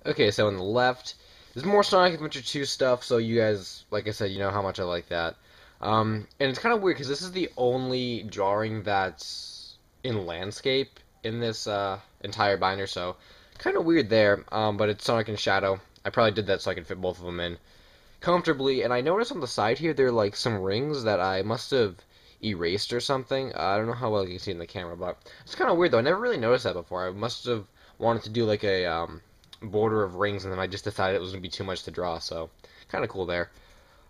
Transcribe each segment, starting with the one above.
Okay, so on the left, there's more Sonic Adventure 2 stuff, so you guys, like I said, you know how much I like that. And it's kind of weird, because this is the only drawing that's in landscape in this entire binder, so kind of weird there, but it's Sonic and Shadow. I probably did that so I could fit both of them in comfortably, and I noticed on the side here, there are like some rings that I must have erased or something. I don't know how well you can see in the camera, but it's kind of weird, though. I never really noticed that before. I must have wanted to do like a border of rings, and then I just decided it was going to be too much to draw, so kind of cool there.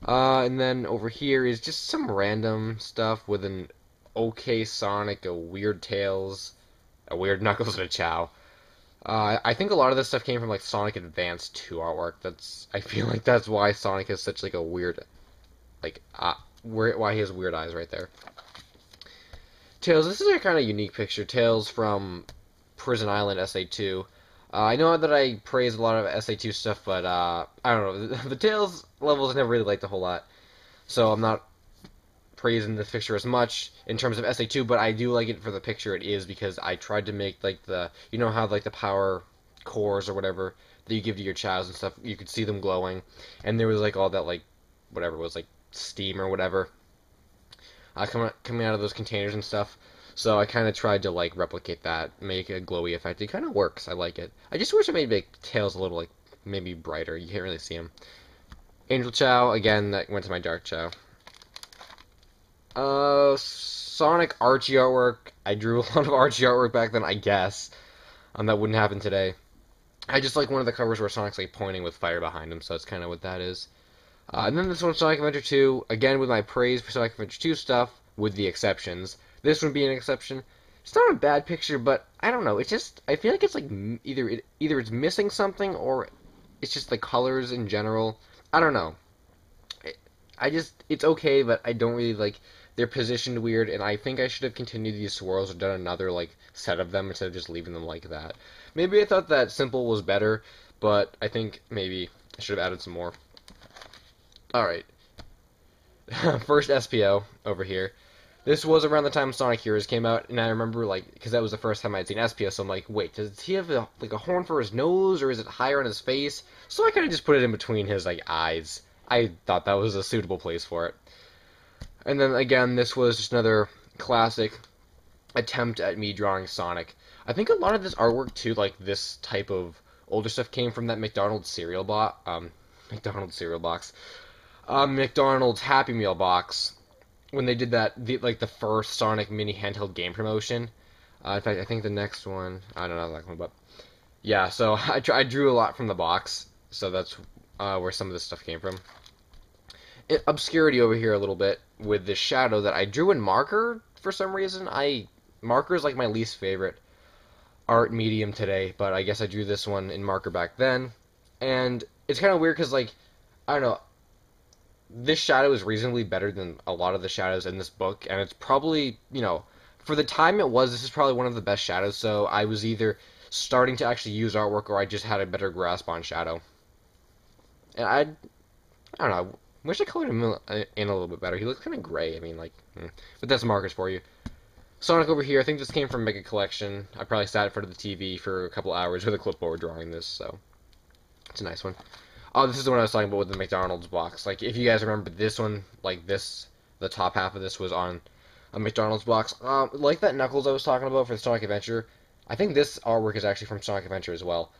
And then over here is just some random stuff with an okay Sonic, a weird Tails, a weird Knuckles, and a Chow. I think a lot of this stuff came from like Sonic Advance 2 artwork. I feel like that's why Sonic has such like a weird, like, why he has weird eyes right there. Tails, this is a kind of unique picture. Tails from Prison Island SA2. I know that I praise a lot of SA2 stuff, but I don't know. The Tails levels I never really liked a whole lot, so I'm not praising this picture as much in terms of SA2, but I do like it for the picture it is, because I tried to make like you know how like the power cores or whatever that you give to your chows and stuff, you could see them glowing, and there was like all that like whatever it was, like steam or whatever, coming out of those containers and stuff. So I kind of tried to like replicate that, make a glowy effect. It kind of works. I like it. I just wish I made make Tails a little like maybe brighter. You can't really see him. Angel Chow again. That went to my Dark Chow. Sonic Archie artwork. I drew a lot of Archie artwork back then, I guess. That wouldn't happen today. I just like one of the covers where Sonic's like pointing with fire behind him, so that's kind of what that is. And then this one's Sonic Adventure 2, again with my praise for Sonic Adventure 2 stuff, with the exceptions. This one being an exception. It's not a bad picture, but I don't know. It's just, I feel like it's like either it's missing something, or it's just the colors in general. I don't know. It's okay, but I don't really like. They're positioned weird, and I think I should have continued these swirls or done another like set of them instead of just leaving them like that. Maybe I thought that simple was better, but I think maybe I should have added some more. Alright. First SPO over here. This was around the time Sonic Heroes came out, and I remember, like, because that was the first time I'd seen SPO, so I'm like, wait, does he have, like, a horn for his nose, or is it higher on his face? So I kind of just put it in between his, like, eyes. I thought that was a suitable place for it. And then, again, this was just another classic attempt at me drawing Sonic. I think a lot of this artwork, too, like, this type of older stuff came from that McDonald's cereal box, McDonald's Happy Meal box, when they did the first Sonic mini handheld game promotion. In fact, I think the next one, I don't know that one, but yeah. So I drew a lot from the box, so that's where some of this stuff came from. Obscurity over here a little bit with this shadow that I drew in marker for some reason. Marker is like my least favorite art medium today, but I guess I drew this one in marker back then, and it's kind of weird because, like, I don't know. This shadow is reasonably better than a lot of the shadows in this book, and it's probably, for the time it was, this is probably one of the best shadows, so I was either starting to actually use artwork, or I just had a better grasp on shadow. And I don't know, I wish I colored him in a little bit better. He looks kind of gray, but that's markers for you. Sonic over here, I think this came from Mega Collection. I probably sat in front of the TV for a couple hours with a clipboard drawing this, so it's a nice one. Oh, this is the one I was talking about with the McDonald's box. Like, if you guys remember this one, like this, the top half of this was on a McDonald's box. Like that Knuckles I was talking about for the Sonic Adventure, I think this artwork is actually from Sonic Adventure as well.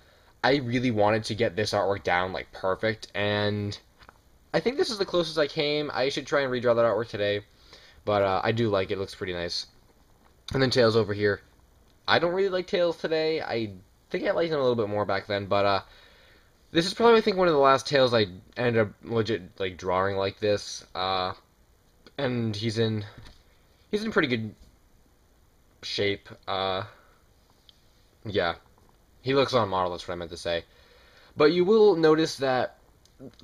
I really wanted to get this artwork down, like, perfect, and I think this is the closest I came. I should try and redraw that artwork today, but I do like it. It looks pretty nice. And then Tails over here. I don't really like Tails today. I think I liked him a little bit more back then, but this is probably, I think, one of the last Tails I ended up legit, like, drawing like this. And he's in pretty good shape. Yeah. He looks on model, that's what I meant to say. But you will notice that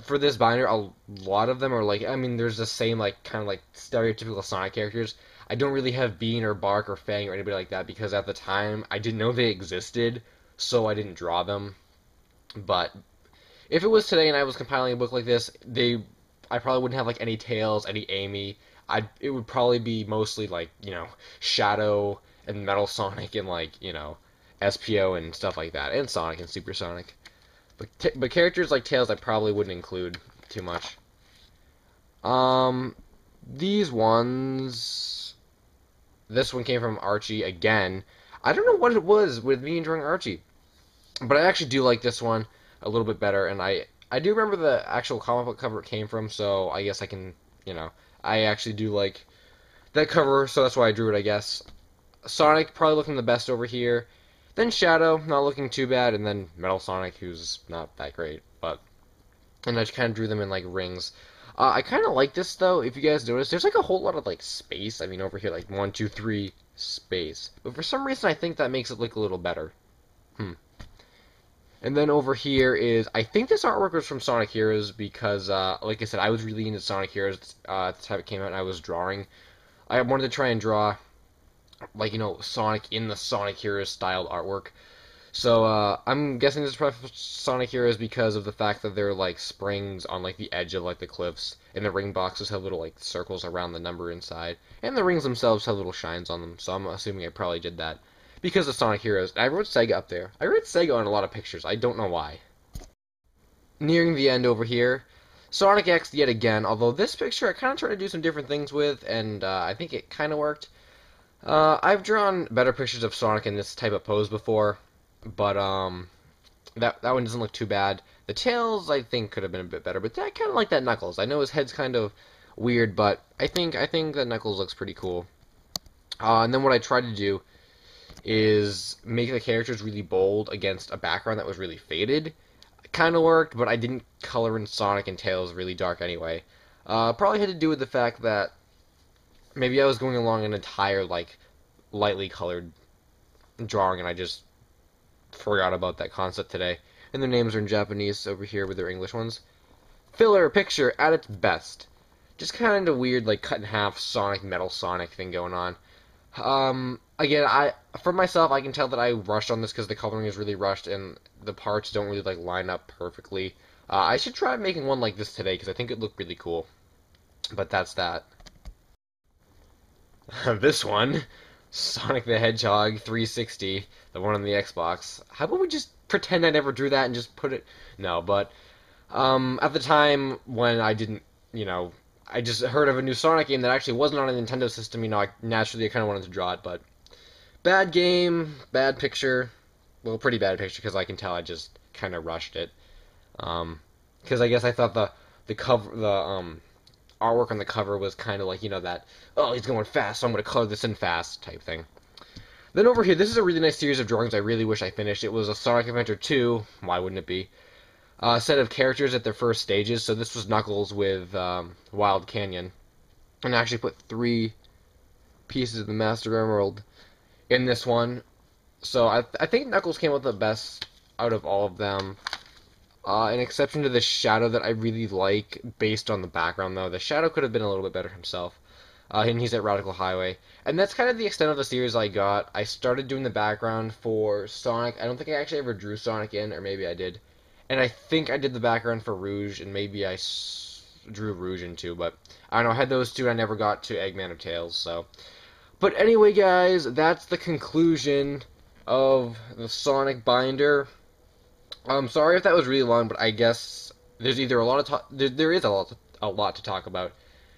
for this binder, a lot of them are, like, there's the same, like, kind of, like, stereotypical Sonic characters. I don't really have Bean or Bark or Fang or anybody like that, because at the time, I didn't know they existed, so I didn't draw them. But if it was today and I was compiling a book like this, I probably wouldn't have, like, any Tails, any Amy. It would probably be mostly, like, Shadow and Metal Sonic and, like, SPO and stuff like that, and Sonic and Super Sonic. But characters like Tails I probably wouldn't include too much. These ones... This one came from Archie again. I don't know what it was with me enjoying Archie, but I actually do like this one a little bit better, and I do remember the actual comic book cover it came from, so I guess I can, I actually do like that cover, so that's why I drew it, I guess. Sonic probably looking the best over here. Then Shadow, not looking too bad, and then Metal Sonic, who's not that great, and I just kind of drew them in like rings. I kind of like this though. If you guys notice, there's like a whole lot of like space. I mean, over here, like 1, 2, 3 space. But for some reason, I think that makes it look a little better. And then over here is, I think this artwork was from Sonic Heroes because, like I said, I was really into Sonic Heroes at the time it came out, and I was drawing. I wanted to try and draw, like, Sonic in the Sonic Heroes styled artwork. So, I'm guessing this is probably Sonic Heroes because of the fact that there are, like, springs on, like, the edge of, like, the cliffs, and the ring boxes have little, like, circles around the number inside, and the rings themselves have little shines on them, so I'm assuming I probably did that because of Sonic Heroes. I wrote Sega up there. I wrote Sega on a lot of pictures. I don't know why. Nearing the end over here, Sonic X yet again, although this picture I kind of tried to do some different things with, and I think it kind of worked. I've drawn better pictures of Sonic in this type of pose before, but that one doesn't look too bad. The tails I think could have been a bit better, but I kind of like that Knuckles. I know his head's kind of weird, but I think that Knuckles looks pretty cool. And then what I tried to do is make the characters really bold against a background that was really faded. It kind of worked, but I didn't color in Sonic and Tails really dark anyway. Probably had to do with the fact that maybe I was going along an entire, like, lightly colored drawing, and I just forgot about that concept today. And their names are in Japanese over here with their English ones. Filler picture at its best. Just kind of weird, like, cut in half Sonic, Metal Sonic thing going on. Again, for myself, I can tell that I rushed on this because the coloring is really rushed and the parts don't really, like, line up perfectly. I should try making one like this today because I think it looked really cool. But that's that. This one, Sonic the Hedgehog 360, the one on the Xbox. How about we just pretend I never drew that and just put it... No, but at the time when I didn't, I just heard of a new Sonic game that actually wasn't on a Nintendo system, naturally I kind of wanted to draw it, but bad game, bad picture. Well, pretty bad picture because I can tell I just kind of rushed it. Because I guess I thought the cover, artwork on the cover was kind of like, that, oh, he's going fast, so I'm going to color this in fast type thing. Then over here, this is a really nice series of drawings I really wish I finished. It was a Sonic Adventure 2, why wouldn't it be? A set of characters at their first stages, so this was Knuckles with Wild Canyon. And I actually put 3 pieces of the Master Emerald in this one. So I think Knuckles came out the best out of all of them. An exception to the Shadow that I really like, based on the background, though. The Shadow could have been a little bit better himself. And he's at Radical Highway. And that's kind of the extent of the series I got. I started doing the background for Sonic. I don't think I actually ever drew Sonic in, or maybe I did. And I think I did the background for Rouge, and maybe I drew Rouge in too, but I don't know, I had those two, I never got to Eggman or Tails, so. But anyway, guys, that's the conclusion of the Sonic binder. I'm sorry if that was really long, but I guess there's either a lot of there is a lot to talk about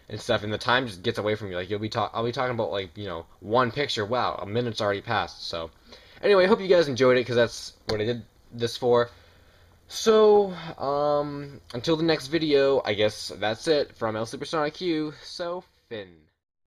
and stuff, and the time just gets away from you. Like I'll be talking about, like, one picture. Wow, a minute's already passed. So anyway, I hope you guys enjoyed it because that's what I did this for. So until the next video, I guess that's it from LSuperSonicQ. So Finn.